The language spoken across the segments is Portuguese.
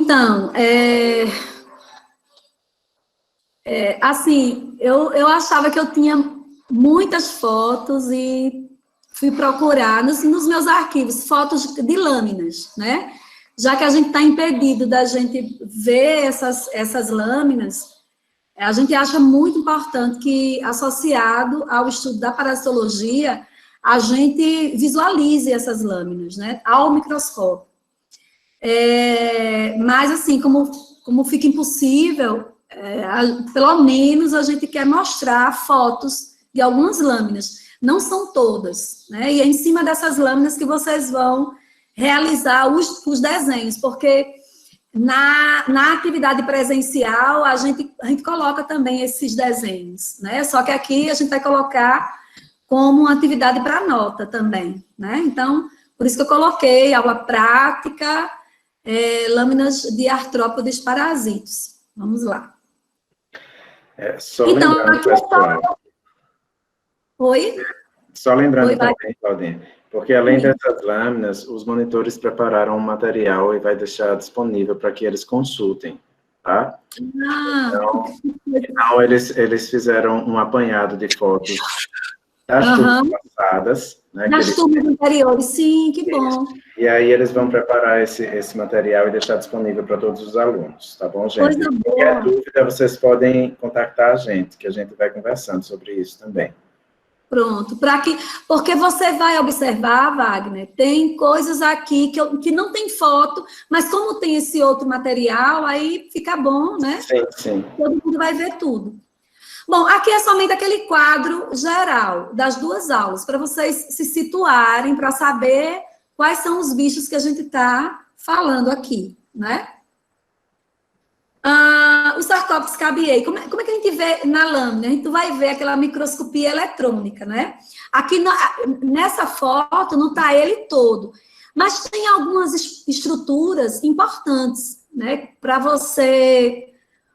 Então, assim, eu achava que eu tinha muitas fotos e fui procurar nos meus arquivos fotos de lâminas, né? Já que a gente está impedido da gente ver essas lâminas, a gente acha muito importante que, associado ao estudo da parasitologia, a gente visualize essas lâminas, né? Ao microscópio. Mas, assim, como fica impossível, pelo menos a gente quer mostrar fotos de algumas lâminas. Não são todas, né? E é em cima dessas lâminas que vocês vão realizar os desenhos, porque na atividade presencial a gente coloca também esses desenhos, né? Só que aqui a gente vai colocar como uma atividade para nota também, né? Então, por isso que eu coloquei aula prática, lâminas de artrópodes parasitos. Vamos lá. Só então, lembrando, pessoal... Oi? Só lembrando também, Claudinha, porque além dessas lâminas, os monitores prepararam um material e vai deixar disponível para que eles consultem, tá? Então eles fizeram um apanhado de fotos das turmas passadas. Né, das turmas anteriores, sim, que bom. E aí eles vão preparar esse material e deixar disponível para todos os alunos, tá bom, gente? Coisa boa. Qualquer dúvida, vocês podem contactar a gente, que a gente vai conversando sobre isso também. Pronto, porque você vai observar, Wagner, tem coisas aqui que não tem foto, mas como tem esse outro material, aí fica bom, né? Sim, sim. Todo mundo vai ver tudo. Bom, aqui é somente aquele quadro geral das duas aulas, para vocês se situarem, para saber quais são os bichos que a gente está falando aqui, né? O Sarcoptes cabiei, como é que a gente vê na lâmina? A gente vai ver aquela microscopia eletrônica, né? Aqui, nessa foto, não está ele todo, mas tem algumas estruturas importantes, né? Para você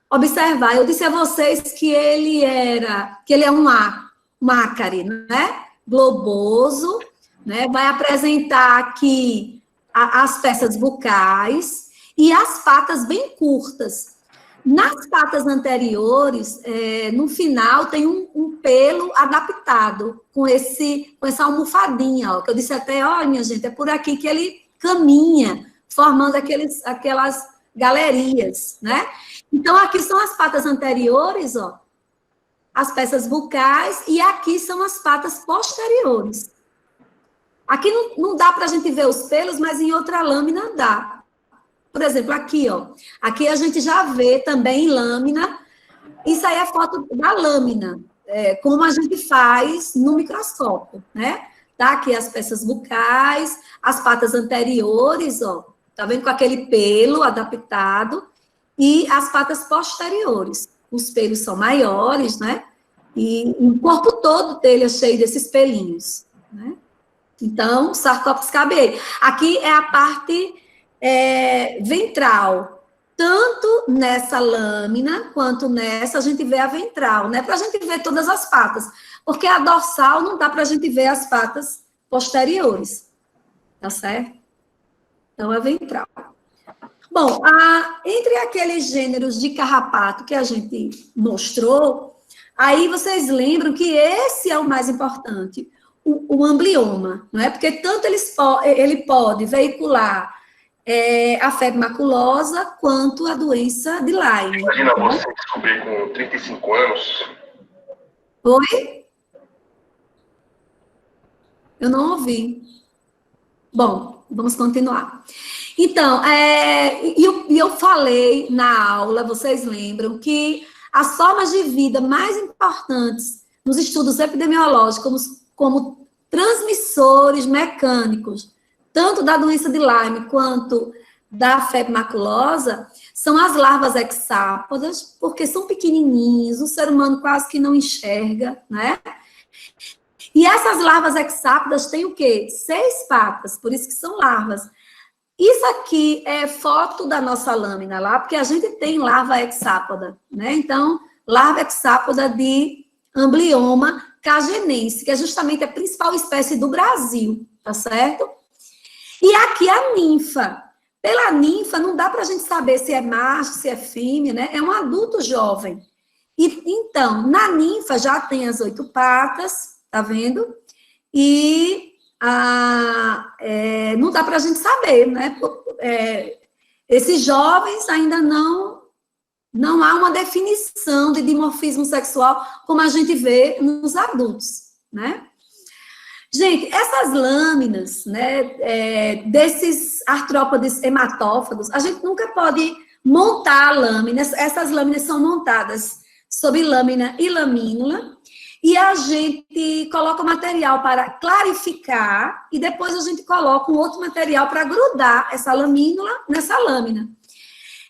observar. Eu disse a vocês que ele é um ácare, né? Globoso, né? Vai apresentar aqui as peças bucais e as patas bem curtas. Nas patas anteriores, no final, tem um pelo adaptado, com essa almofadinha, ó, que eu disse até, olha, minha gente, é por aqui que ele caminha, formando aquelas galerias, né? Então, aqui são as patas anteriores, ó, as peças bucais, e aqui são as patas posteriores. Aqui não dá para a gente ver os pelos, mas em outra lâmina dá. Por exemplo, aqui, ó. Aqui a gente já vê também em lâmina. Isso aí é foto da lâmina, como a gente faz no microscópio, né? Tá aqui as peças bucais, as patas anteriores, ó. Tá vendo com aquele pelo adaptado? E as patas posteriores. Os pelos são maiores, né? E o corpo todo dele é cheio desses pelinhos, né? Então, Sarcoptes cabiei. Aqui é a parte ventral. Tanto nessa lâmina, quanto nessa, a gente vê a ventral, né? Para a gente ver todas as patas. Porque a dorsal não dá para a gente ver as patas posteriores. Tá certo? Então, é ventral. Bom, entre aqueles gêneros de carrapato que a gente mostrou, aí vocês lembram que esse é o mais importante, o amblioma, não é? Porque tanto ele pode veicular a febre maculosa quanto a doença de Lyme. Imagina você descobrir com 35 anos. Oi? Eu não ouvi. Bom, vamos continuar. Então, eu falei na aula, vocês lembram, que as formas de vida mais importantes nos estudos epidemiológicos, como transmissores mecânicos, tanto da doença de Lyme quanto da febre maculosa, são as larvas hexápodas, porque são pequenininhos, o ser humano quase que não enxerga, né? E essas larvas hexápodas têm o quê? 6 patas, por isso que são larvas. Isso aqui é foto da nossa lâmina lá, porque a gente tem larva hexápoda, né? Então, larva hexápoda de Amblioma cagenense, que é justamente a principal espécie do Brasil, tá certo? E aqui a ninfa. Pela ninfa, não dá para a gente saber se é macho, se é fêmea, né? É um adulto jovem. E, então, na ninfa já tem as 8 patas, tá vendo? E não dá para a gente saber, né? Esses jovens ainda não há uma definição de dimorfismo sexual como a gente vê nos adultos, né? Gente, essas lâminas, né, desses artrópodes hematófagos, a gente nunca pode montar lâminas, essas lâminas são montadas sob lâmina e lamínula, e a gente coloca o material para clarificar, e depois a gente coloca um outro material para grudar essa lamínula nessa lâmina.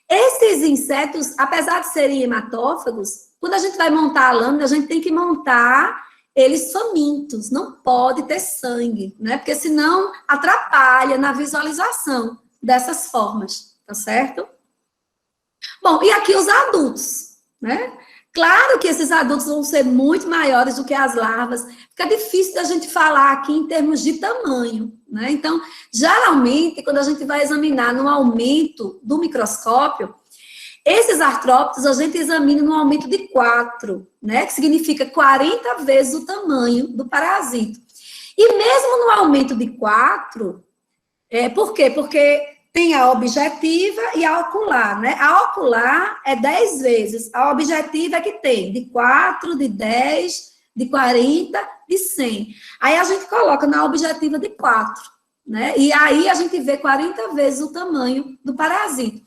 Esses insetos, apesar de serem hematófagos, quando a gente vai montar a lâmina, a gente tem que montar eles famintos, não pode ter sangue, né? Porque senão atrapalha na visualização dessas formas, tá certo? Bom, e aqui os adultos, né? Claro que esses adultos vão ser muito maiores do que as larvas, fica difícil da gente falar aqui em termos de tamanho, né? Então, geralmente, quando a gente vai examinar no aumento do microscópio, esses artrópodes a gente examina no aumento de 4, né? Que significa 40 vezes o tamanho do parasito. E mesmo no aumento de 4, por quê? Porque tem a objetiva e a ocular, né? A ocular é 10 vezes, a objetiva é que tem de 4, de 10, de 40, de 100. Aí a gente coloca na objetiva de 4, né? E aí a gente vê 40 vezes o tamanho do parasito.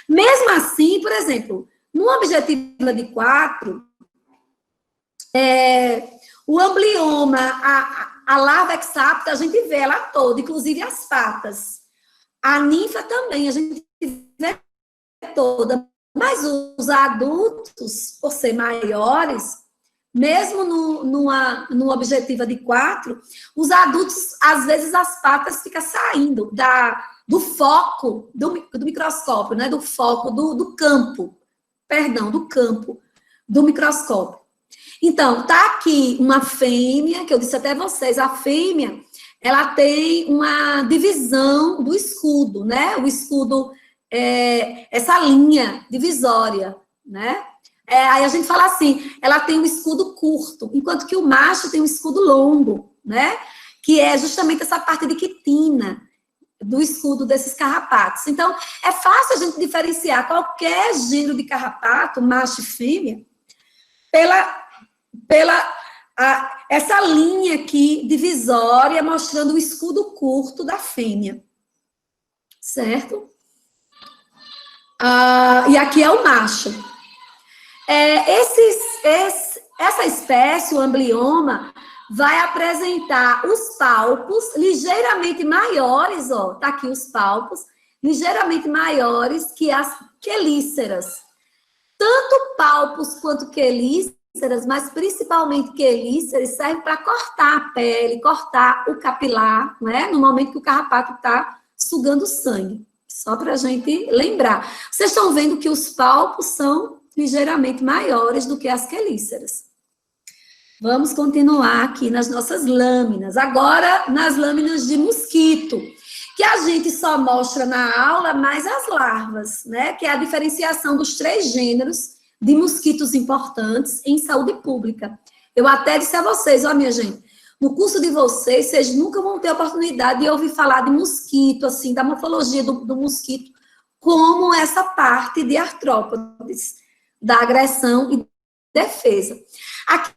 Mesmo assim, por exemplo, no objetivo de 4, o amblioma, a larva hexapta, a gente vê ela toda, inclusive as patas. A ninfa também, a gente vê toda. Mas os adultos, por ser maiores, mesmo no objetivo de 4, os adultos, às vezes, as patas ficam saindo do foco do microscópio, né? Do foco do campo do microscópio. Então, tá aqui uma fêmea, que eu disse até vocês, a fêmea, ela tem uma divisão do escudo, né? O escudo essa linha divisória, né? Aí a gente fala assim, ela tem um escudo curto, enquanto que o macho tem um escudo longo, né? Que é justamente essa parte de quitina do escudo desses carrapatos. Então, é fácil a gente diferenciar qualquer gênero de carrapato, macho e fêmea, pela essa linha aqui divisória mostrando o escudo curto da fêmea, certo? E aqui é o macho. Essa espécie, o amblioma, vai apresentar os palpos ligeiramente maiores, ó, tá aqui os palpos, ligeiramente maiores que as quelíceras. Tanto palpos quanto quelíceras, mas principalmente quelíceras, servem para cortar a pele, cortar o capilar, né? No momento que o carrapato está sugando sangue. Só para a gente lembrar. Vocês estão vendo que os palpos são ligeiramente maiores do que as quelíceras. Vamos continuar aqui nas nossas lâminas. Agora, nas lâminas de mosquito, que a gente só mostra na aula mais as larvas, né? Que é a diferenciação dos 3 gêneros de mosquitos importantes em saúde pública. Eu até disse a vocês, ó, minha gente, no curso de vocês nunca vão ter a oportunidade de ouvir falar de mosquito, assim, da morfologia do mosquito, como essa parte de artrópodes, da agressão e defesa. Aqui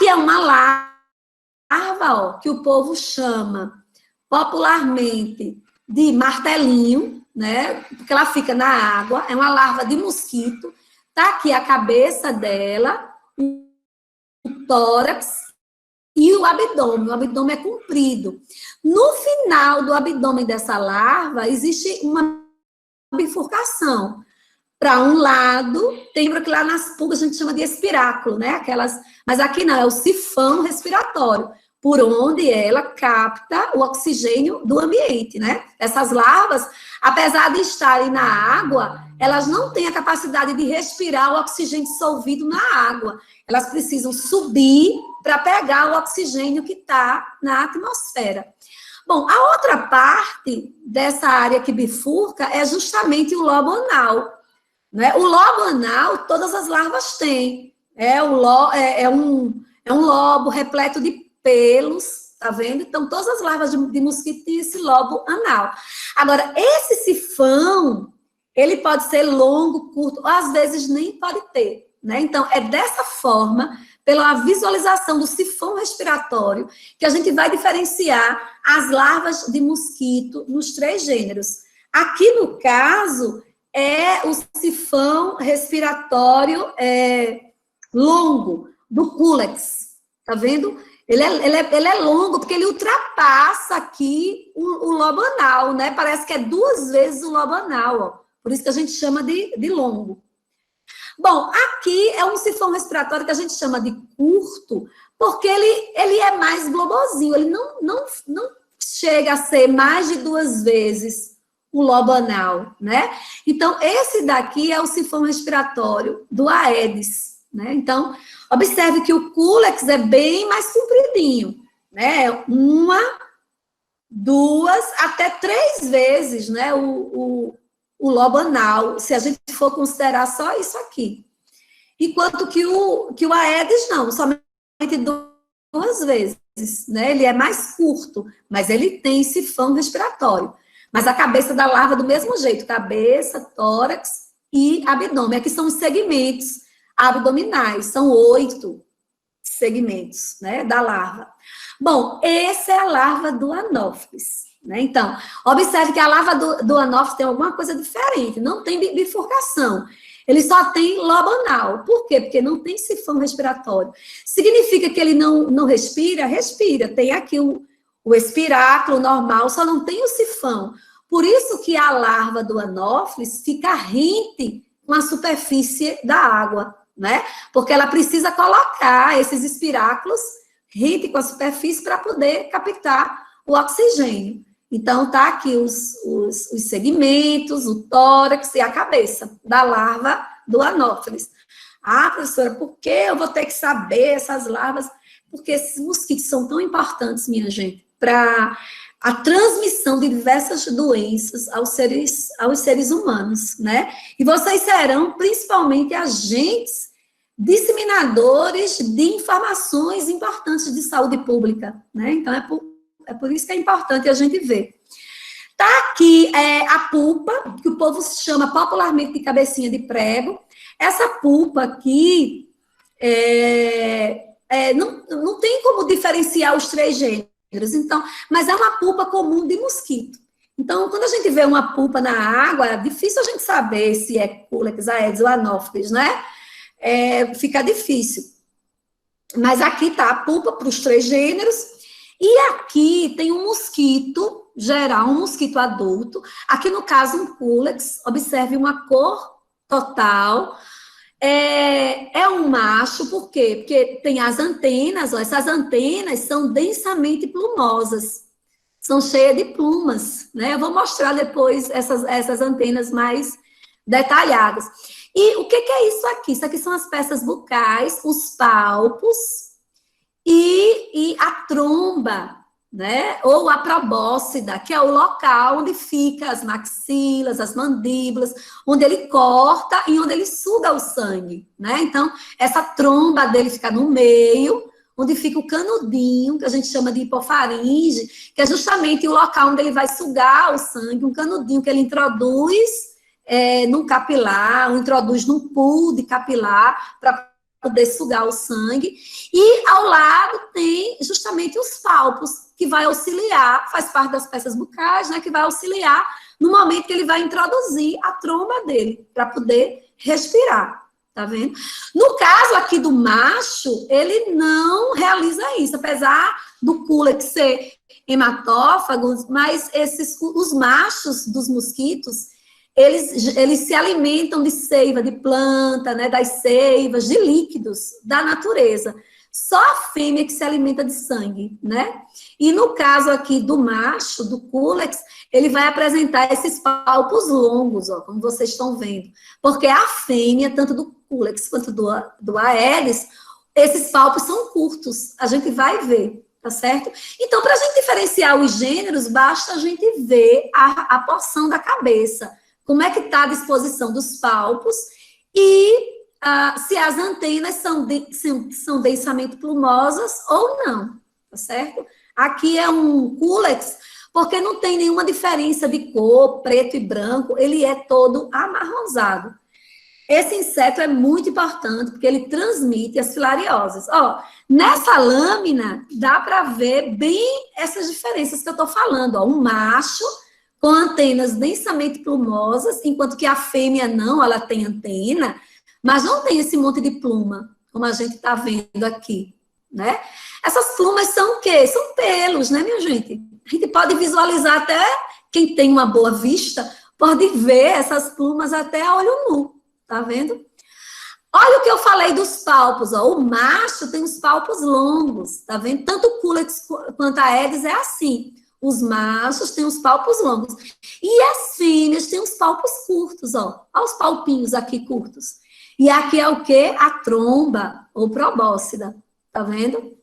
é uma larva, ó, que o povo chama popularmente de martelinho, né? Porque ela fica na água, é uma larva de mosquito. Tá aqui a cabeça dela, o tórax e o abdômen. O abdômen é comprido. No final do abdômen dessa larva, existe uma bifurcação. Para um lado, lembra que lá nas pulgas a gente chama de espiráculo, né? Mas aqui não, é o sifão respiratório, por onde ela capta o oxigênio do ambiente, né? Essas larvas, apesar de estarem na água, elas não têm a capacidade de respirar o oxigênio dissolvido na água. Elas precisam subir para pegar o oxigênio que está na atmosfera. Bom, a outra parte dessa área que bifurca é justamente o lobo anal, né? O lobo anal, todas as larvas têm. É um lobo repleto de pelos, tá vendo? Então, todas as larvas de mosquito têm esse lobo anal. Agora, esse sifão, ele pode ser longo, curto, ou às vezes nem pode ter, né? Então, é dessa forma, pela visualização do sifão respiratório, que a gente vai diferenciar as larvas de mosquito nos 3 gêneros. Aqui, no caso, é o sifão respiratório longo, do Culex, tá vendo? Ele é longo, porque ele ultrapassa aqui o lobo anal, né? Parece que é 2 vezes o lobo anal, ó. Por isso que a gente chama de longo. Bom, aqui é um sifão respiratório que a gente chama de curto, porque ele é mais globosinho, ele não chega a ser mais de 2 vezes o lobo anal, né? Então, esse daqui é o sifão respiratório do Aedes, né? Então, observe que o Culex é bem mais compridinho, né? 1, 2, até 3 vezes, né? O lobo anal, se a gente for considerar só isso aqui. Enquanto que o Aedes não, somente 2 vezes, né? Ele é mais curto, mas ele tem sifão respiratório. Mas a cabeça da larva do mesmo jeito, cabeça, tórax e abdômen. Aqui são os segmentos abdominais, são 8 segmentos, né, da larva. Bom, essa é a larva do Anopheles. Né? Então, observe que a larva do Anopheles tem alguma coisa diferente, não tem bifurcação, ele só tem lobo anal. Por quê? Porque não tem sifão respiratório. Significa que ele não respira? Respira, tem aqui o espiráculo normal, só não tem o sifão. Por isso que a larva do Anopheles fica rente com a superfície da água, né? Porque ela precisa colocar esses espiráculos rente com a superfície para poder captar o oxigênio. Então, tá aqui os segmentos, o tórax e a cabeça da larva do Anopheles. Ah, professora, por que eu vou ter que saber essas larvas? Porque esses mosquitos são tão importantes, minha gente, para a transmissão de diversas doenças aos seres humanos, né? E vocês serão, principalmente, agentes disseminadores de informações importantes de saúde pública, né? Então, é por isso que é importante a gente ver. Tá aqui a pulpa, que o povo chama popularmente de cabecinha de prego. Essa pulpa aqui, não tem como diferenciar os 3 gêneros, então, mas é uma pulpa comum de mosquito. Então, quando a gente vê uma pulpa na água, é difícil a gente saber se é Culex, Aedes ou Anopheles, né? Fica difícil. Mas aqui tá a pulpa para os 3 gêneros. E aqui tem um mosquito geral, um mosquito adulto. Aqui, no caso, um Culex. Observe uma cor total. É um macho, por quê? Porque tem as antenas, ó, essas antenas são densamente plumosas. São cheias de plumas, né? Eu vou mostrar depois essas antenas mais detalhadas. E o que é isso aqui? Isso aqui são as peças bucais, os palpos, e a tromba, né? Ou a probóscide, que é o local onde fica as maxilas, as mandíbulas, onde ele corta e onde ele suga o sangue, né? Então, essa tromba dele fica no meio, onde fica o canudinho, que a gente chama de hipofaringe, que é justamente o local onde ele vai sugar o sangue, um canudinho que ele introduz num capilar, ou introduz num pool de capilar, para poder sugar o sangue, e ao lado tem justamente os palpos, que vai auxiliar, faz parte das peças bucais, né, que vai auxiliar no momento que ele vai introduzir a tromba dele, para poder respirar, tá vendo? No caso aqui do macho, ele não realiza isso, apesar do Culex ser hematófago, mas os machos dos mosquitos, eles se alimentam de seiva, de planta, né, das seivas, de líquidos da natureza. Só a fêmea que se alimenta de sangue, né? E no caso aqui do macho, do Culex, ele vai apresentar esses palpos longos, ó, como vocês estão vendo. Porque a fêmea, tanto do Culex quanto do Aedes, esses palpos são curtos. A gente vai ver, tá certo? Então, para a gente diferenciar os gêneros, basta a gente ver a porção da cabeça, como é que está a disposição dos palpos e se as antenas são densamente plumosas ou não, tá certo? Aqui é um culex, porque não tem nenhuma diferença de cor, preto e branco, ele é todo amarronzado. Esse inseto é muito importante, porque ele transmite as filarioses. Ó, nessa lâmina, dá para ver bem essas diferenças que eu estou falando. Ó, um macho com antenas densamente plumosas, enquanto que a fêmea não, ela tem antena, mas não tem esse monte de pluma, como a gente está vendo aqui, né? Essas plumas são o quê? São pelos, né, minha gente? A gente pode visualizar até, quem tem uma boa vista, pode ver essas plumas até a olho nu, tá vendo? Olha o que eu falei dos palpos, ó. O macho tem os palpos longos, tá vendo? Tanto o Culex quanto a Aedes é assim. Os machos têm os palpos longos. E as fêmeas têm os palpos curtos, ó. Olha os palpinhos aqui curtos. E aqui é o quê? A tromba, ou probóscida, tá vendo?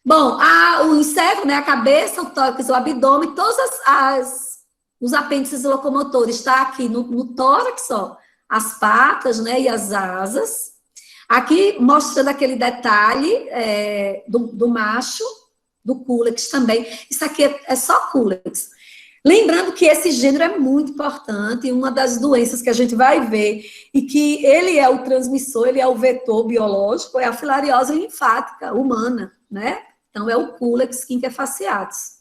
Bom, o inseto, né, a cabeça, o tórax, o abdômen, todos os apêndices locomotores, tá aqui no tórax, ó, as patas, né, e as asas. Aqui, mostrando aquele detalhe do macho, do Culex também. Isso aqui é só Culex. Lembrando que esse gênero é muito importante, uma das doenças que a gente vai ver, e que ele é o transmissor, ele é o vetor biológico, é a filariose linfática humana, né? Então, é o Culex quinquefaciatus.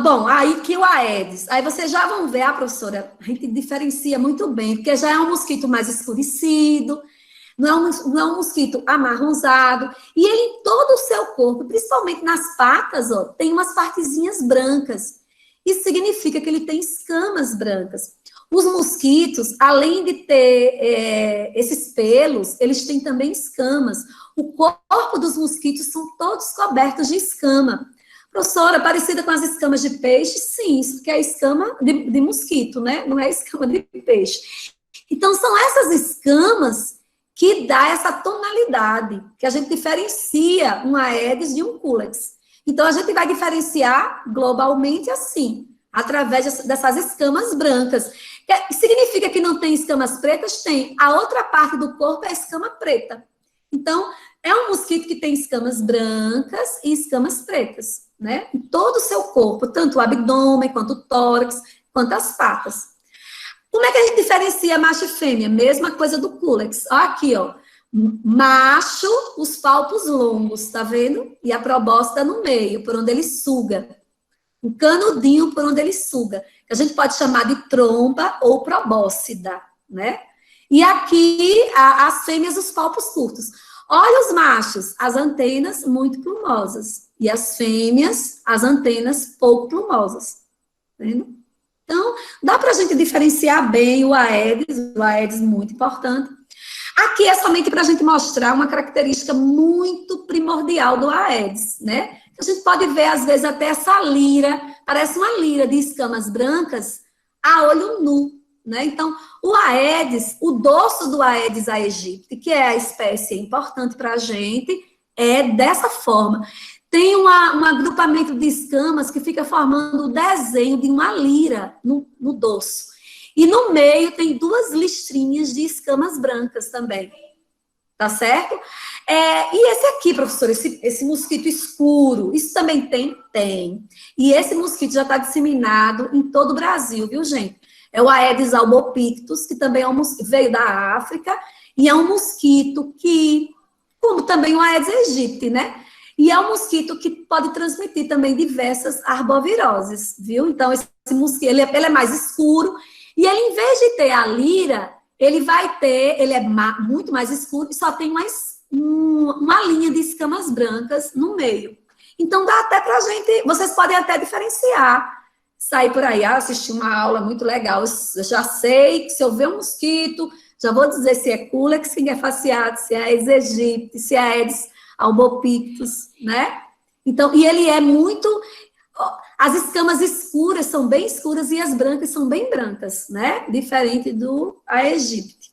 Bom, aí que o Aedes. Aí vocês já vão ver, professora, a gente diferencia muito bem, porque já é um mosquito mais escurecido, não é um mosquito amarronzado, e ele em todo o seu corpo, principalmente nas patas, ó, tem umas partezinhas brancas. Isso significa que ele tem escamas brancas. Os mosquitos, além de ter esses pelos, eles têm também escamas. O corpo dos mosquitos são todos cobertos de escama. Professora, parecida com as escamas de peixe? Sim, isso que é escama de mosquito, né? Não é escama de peixe. Então, são essas escamas que dá essa tonalidade, que a gente diferencia um Aedes de um Culex. Então, a gente vai diferenciar globalmente assim, através dessas escamas brancas. Significa que não tem escamas pretas? Tem. A outra parte do corpo é a escama preta. Então, é um mosquito que tem escamas brancas e escamas pretas, né? Em todo o seu corpo, tanto o abdômen, quanto o tórax, quanto as patas. Como é que a gente diferencia macho e fêmea? Mesma coisa do Culex. Ó, aqui, ó. Macho, os palpos longos, tá vendo? E a probóscide no meio, por onde ele suga. O canudinho por onde ele suga. Que a gente pode chamar de tromba ou probóscida, né? E aqui, as fêmeas, os palpos curtos. Olha os machos, as antenas muito plumosas. E as fêmeas, as antenas pouco plumosas. Tá vendo? Então, dá para a gente diferenciar bem o Aedes muito importante. Aqui é somente para a gente mostrar uma característica muito primordial do Aedes, né? A gente pode ver, às vezes, até essa lira, parece uma lira de escamas brancas a olho nu, né? Então, o Aedes, o dorso do Aedes aegypti, que é a espécie importante para a gente, é dessa forma. Tem um agrupamento de escamas que fica formando o desenho de uma lira no dorso. E no meio tem duas listrinhas de escamas brancas também. Tá certo? E esse aqui, professor, esse mosquito escuro, isso também tem? Tem. E esse mosquito já está disseminado em todo o Brasil, viu, gente? É o Aedes albopictus, que também é veio da África, e é um mosquito que, como também o Aedes aegypti, né? E é um mosquito que pode transmitir também diversas arboviroses, viu? Então, esse mosquito, ele é mais escuro, e ele, em vez de ter a lira, ele é muito mais escuro e só tem uma linha de escamas brancas no meio. Então, dá até pra gente, vocês podem até diferenciar, sair por aí, assistir uma aula muito legal, eu já sei que se eu ver um mosquito, já vou dizer se é Culex quinquefaciatus, se é Aedes aegypti, se é Aedes albopictus, né? Então, e ele é muito... As escamas escuras são bem escuras e as brancas são bem brancas, né? Diferente do aegypti.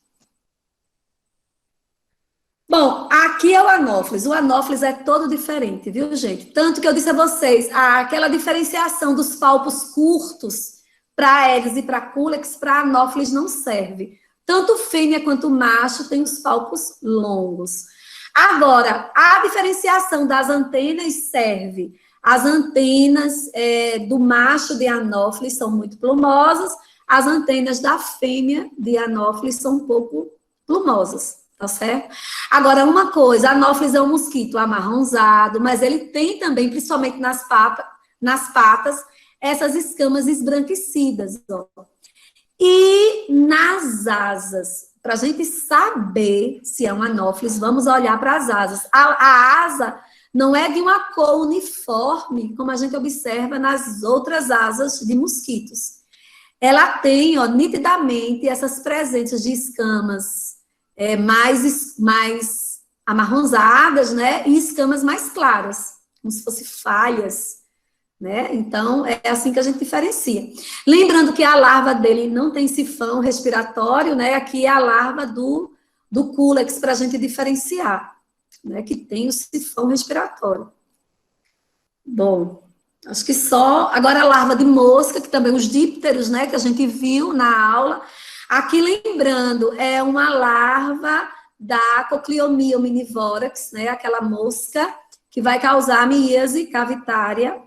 Bom, aqui é o anófeles. O anófeles é todo diferente, viu, gente? Tanto que eu disse a vocês, aquela diferenciação dos palpos curtos para Aedes e para Culex, para anófeles não serve. Tanto fêmea quanto macho tem os palpos longos. Agora, a diferenciação das antenas serve. As antenas do macho de anófeles são muito plumosas, as antenas da fêmea de anófeles são um pouco plumosas. Tá certo? Agora, uma coisa, anófeles é um mosquito amarronzado, mas ele tem também, principalmente nas patas, essas escamas esbranquecidas, ó. E nas asas, para a gente saber se é um anófeles, vamos olhar para as asas. A asa não é de uma cor uniforme, como a gente observa nas outras asas de mosquitos. Ela tem, ó, nitidamente essas presenças de escamas mais amarronzadas, né, e escamas mais claras, como se fossem falhas, né, então é assim que a gente diferencia. Lembrando que a larva dele não tem sifão respiratório, né, aqui é a larva do Culex, para a gente diferenciar, né, que tem o sifão respiratório. Bom, acho que só, agora a larva de mosca, que também os dípteros, né, que a gente viu na aula. Aqui, lembrando, é uma larva da Cocliomia omnivorax, né, aquela mosca que vai causar miíase cavitária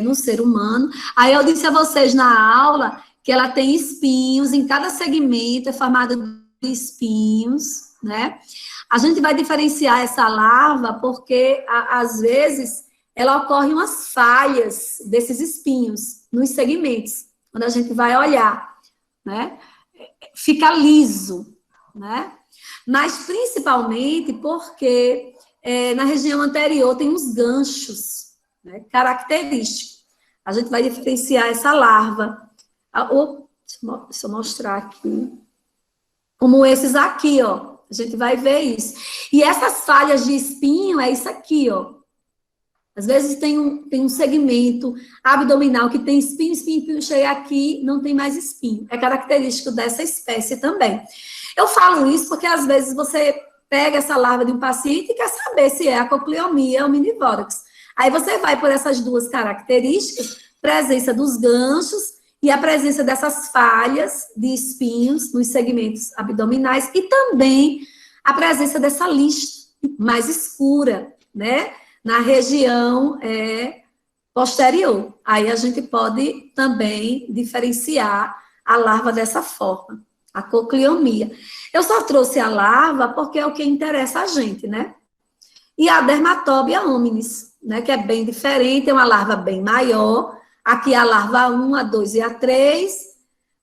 no ser humano. Aí eu disse a vocês na aula que ela tem espinhos, em cada segmento é formado de espinhos, né? A gente vai diferenciar essa larva porque, às vezes, ela ocorre umas falhas desses espinhos nos segmentos, quando a gente vai olhar, né? Fica liso, né? Mas principalmente porque na região anterior tem uns ganchos, né, característicos. A gente vai diferenciar essa larva. Deixa eu mostrar aqui. Como esses aqui, ó. A gente vai ver isso. E essas falhas de espinho é isso aqui, ó. Às vezes tem um segmento abdominal que tem espinho, chega aqui, não tem mais espinho. É característico dessa espécie também. Eu falo isso porque, às vezes, você pega essa larva de um paciente e quer saber se é a Cocliomia omnivorax. Aí você vai por essas duas características, presença dos ganchos e a presença dessas falhas de espinhos nos segmentos abdominais e também a presença dessa lista mais escura, né? Na região posterior. Aí a gente pode também diferenciar a larva dessa forma, a cocliomia. Eu só trouxe a larva porque é o que interessa a gente, né? E a Dermatobia hominis, né, que é bem diferente, é uma larva bem maior. Aqui a larva 1, a 2 e a 3.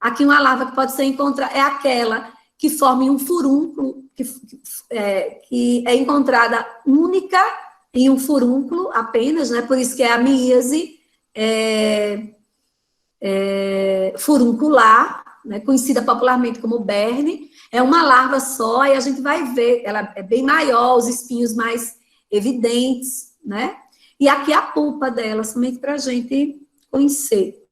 Aqui uma larva que pode ser encontrada, é aquela que forma um furúnculo, que é encontrada única em um furúnculo apenas, né? Por isso que é a miíase furuncular, né? Conhecida popularmente como berne. É uma larva só, e a gente vai ver, ela é bem maior, os espinhos mais evidentes, né? E aqui a pulpa dela, somente para a gente conhecer.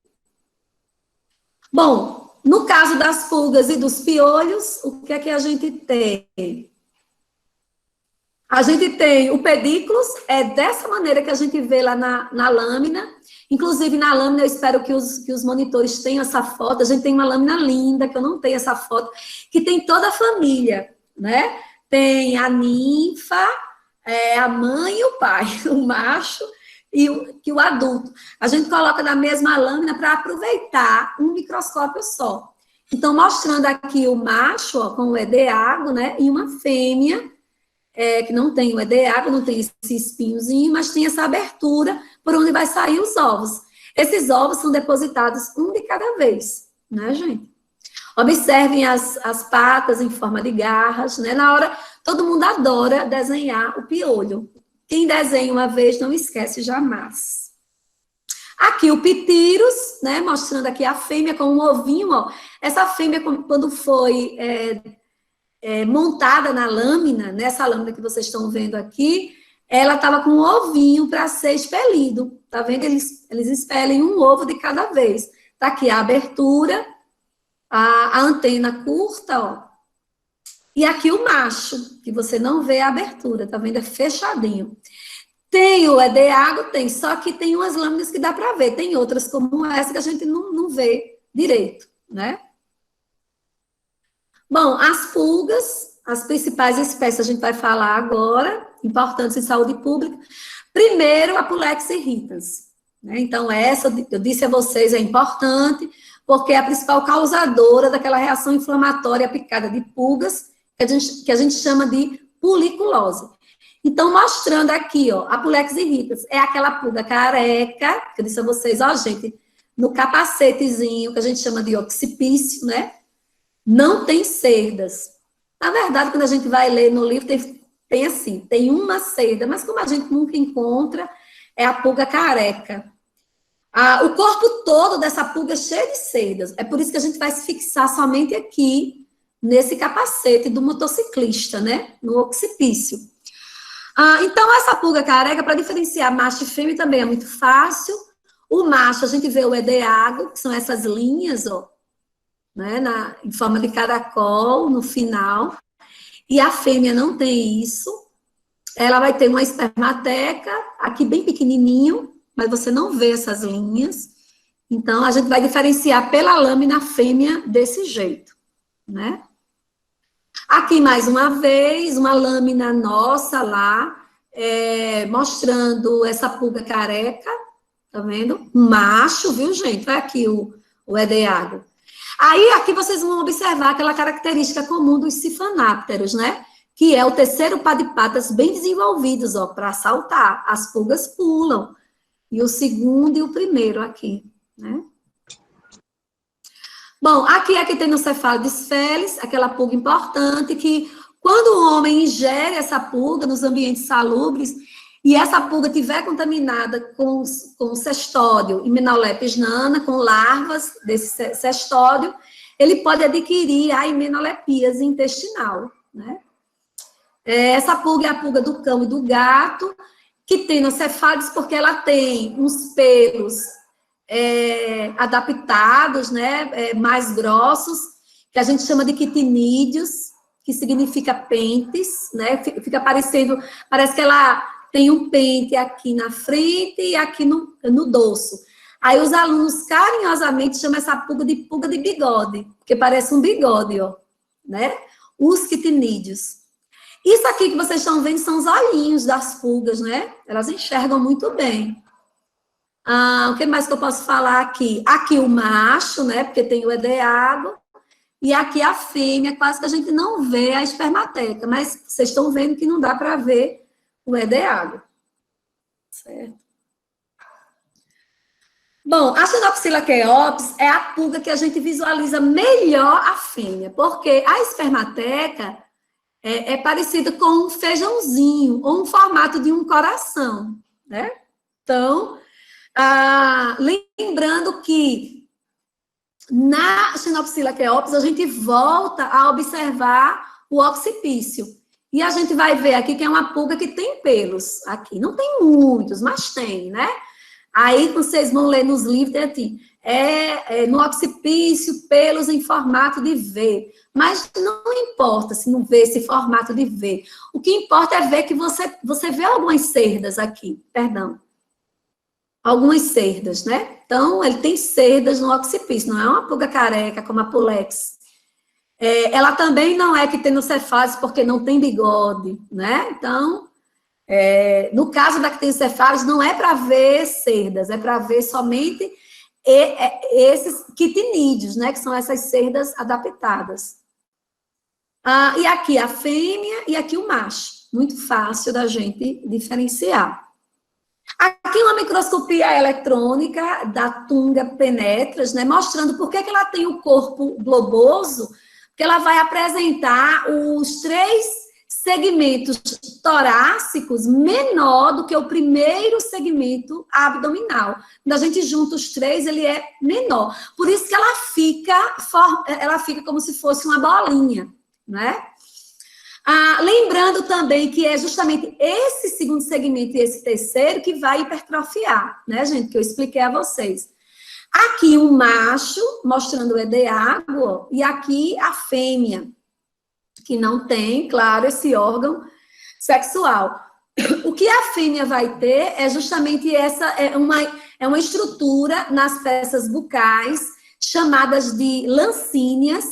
Bom, no caso das pulgas e dos piolhos, o que é que a gente tem? A gente tem o pedículos, é dessa maneira que a gente vê lá na lâmina. Inclusive, na lâmina, eu espero que os monitores tenham essa foto. A gente tem uma lâmina linda, que eu não tenho essa foto, que tem toda a família, né? Tem a ninfa, a mãe e o pai, o macho e o adulto. A gente coloca na mesma lâmina para aproveitar um microscópio só. Então, mostrando aqui o macho, ó, com o edeago, né? E uma fêmea, que não tem o edeago, não tem esse espinhozinho, mas tem essa abertura por onde vai sair os ovos. Esses ovos são depositados um de cada vez, né, gente? Observem as patas em forma de garras, né? Na hora, todo mundo adora desenhar o piolho. Quem desenha uma vez não esquece jamais. Aqui o pityrus, né? Mostrando aqui a fêmea com um ovinho, ó. Essa fêmea, quando foi montada na lâmina, nessa lâmina que vocês estão vendo aqui, ela estava com um ovinho para ser expelido. Tá vendo? Eles expelem um ovo de cada vez. Tá aqui a abertura, a antena curta, ó. E aqui o macho, que você não vê a abertura, tá vendo? É fechadinho. Tem o EDAGO, tem, só que tem umas lâminas que dá para ver, tem outras como essa que a gente não vê direito, né? Bom, as pulgas, as principais espécies a gente vai falar agora, importantes em saúde pública. Primeiro, a Pulex irritans, né? Então, essa, eu disse a vocês, é importante, porque é a principal causadora daquela reação inflamatória picada de pulgas, que a gente chama de puliculose. Então, mostrando aqui, ó, a Pulex irritans é aquela pulga careca, que eu disse a vocês, ó, gente, no capacetezinho, que a gente chama de occipício, né? Não tem cerdas. Na verdade, quando a gente vai ler no livro, tem assim, tem uma cerda, mas como a gente nunca encontra, é a pulga careca. O corpo todo dessa pulga é cheio de cerdas. É por isso que a gente vai se fixar somente aqui, nesse capacete do motociclista, né? No occipício. Então, essa pulga careca, para diferenciar macho e fêmea, também é muito fácil. O macho, a gente vê o EDAGO, que são essas linhas, ó, né, em forma de caracol, no final. E a fêmea não tem isso. Ela vai ter uma espermateca, aqui bem pequenininho, mas você não vê essas linhas. Então, a gente vai diferenciar pela lâmina fêmea desse jeito, né? Aqui, mais uma vez, uma lâmina nossa lá, mostrando essa pulga careca, tá vendo? Macho, viu, gente? Vai aqui o EDAGO. Aí, aqui vocês vão observar aquela característica comum dos sifanápteros, né? Que é o terceiro par de patas bem desenvolvidos, ó, para saltar. As pulgas pulam. E o segundo e o primeiro aqui, né? Bom, aqui tem no Cephalodes felis, aquela pulga importante que, quando o homem ingere essa pulga nos ambientes salubres, e essa pulga estiver contaminada com cestódio e Imenolepis nana, com larvas desse cestódio, ele pode adquirir a imenolepíase intestinal, né? Essa pulga é a pulga do cão e do gato, que tem no Cephalodes porque ela tem uns pelos adaptados, né, mais grossos, que a gente chama de quitinídeos, que significa pentes, né, fica parecendo, parece que ela tem um pente aqui na frente e aqui no dorso. Aí os alunos carinhosamente chamam essa pulga de bigode, porque parece um bigode, ó, né, os quitinídeos. Isso aqui que vocês estão vendo são os olhinhos das pulgas, né, elas enxergam muito bem. O que mais que eu posso falar aqui? Aqui o macho, né, porque tem o EDAGO, e aqui a fêmea, quase que a gente não vê a espermateca, mas vocês estão vendo que não dá para ver o EDAGO. Certo? Bom, a Xenopsila chaeops é a pulga que a gente visualiza melhor a fêmea, porque a espermateca é parecida com um feijãozinho, ou um formato de um coração, né? Então, lembrando que na Xenopsila chaeops a gente volta a observar o occipício. E a gente vai ver aqui que é uma pulga que tem pelos aqui. Não tem muitos, mas tem, né? Aí vocês vão ler nos livros, tem assim, no occipício, pelos em formato de V. Mas não importa se não vê esse formato de V. O que importa é ver que você vê algumas cerdas aqui, perdão. Algumas cerdas, né? Então, ele tem cerdas no occipício, não é uma pulga careca como a Pulex. Ela também não é quitenocefális porque não tem bigode, né? Então, no caso da quitenocefális, não é para ver cerdas, é para ver somente esses quitinídeos, né? Que são essas cerdas adaptadas. E aqui a fêmea e aqui o macho. Muito fácil da gente diferenciar. Aqui uma microscopia eletrônica da Tunga penetras, né, mostrando por que ela tem o corpo globoso, porque ela vai apresentar os 3 segmentos torácicos menor do que o primeiro segmento abdominal. Quando a gente junta os 3, ele é menor. Por isso que ela fica como se fosse uma bolinha, né? Lembrando também que é justamente esse segundo segmento e esse terceiro que vai hipertrofiar, né, gente? Que eu expliquei a vocês. Aqui um macho, mostrando o EDAGO, e aqui a fêmea. que não tem, claro, esse órgão sexual. O que a fêmea vai ter é justamente uma estrutura nas peças bucais, chamadas de lancíneas,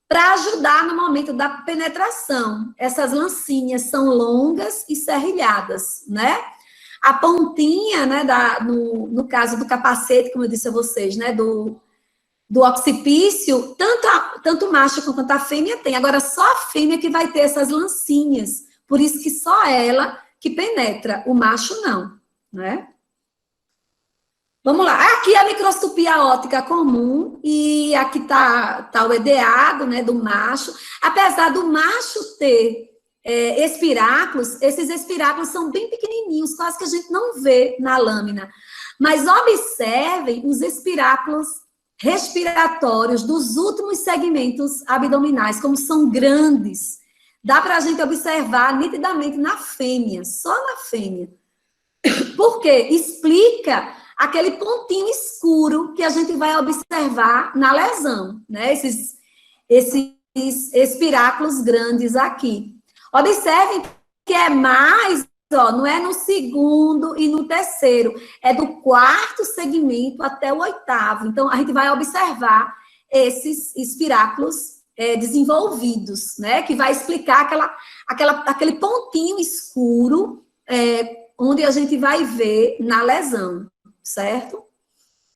para ajudar no momento da penetração. Essas lancíneas são longas e serrilhadas, né? A pontinha, né, no caso do capacete, como eu disse a vocês, né, do occipício, tanto o macho quanto a fêmea tem. Agora, só a fêmea que vai ter essas lancinhas. Por isso que só ela que penetra, o macho não, né? Vamos lá. Aqui é a microscopia óptica comum e aqui tá o edeado, né, do macho. Apesar do macho ter espiráculos, esses espiráculos são bem pequenininhos, quase que a gente não vê na lâmina. Mas observem os espiráculos respiratórios dos últimos segmentos abdominais, como são grandes. Dá para a gente observar nitidamente na fêmea, só na fêmea. Por quê? Explica aquele pontinho escuro que a gente vai observar na lesão, né? Esses espiráculos grandes aqui. Observem que é mais, ó, não é no segundo e no terceiro, é do 4º segmento até o 8º. Então, a gente vai observar esses espiráculos desenvolvidos, né? Que vai explicar aquele pontinho escuro onde a gente vai ver na lesão, certo?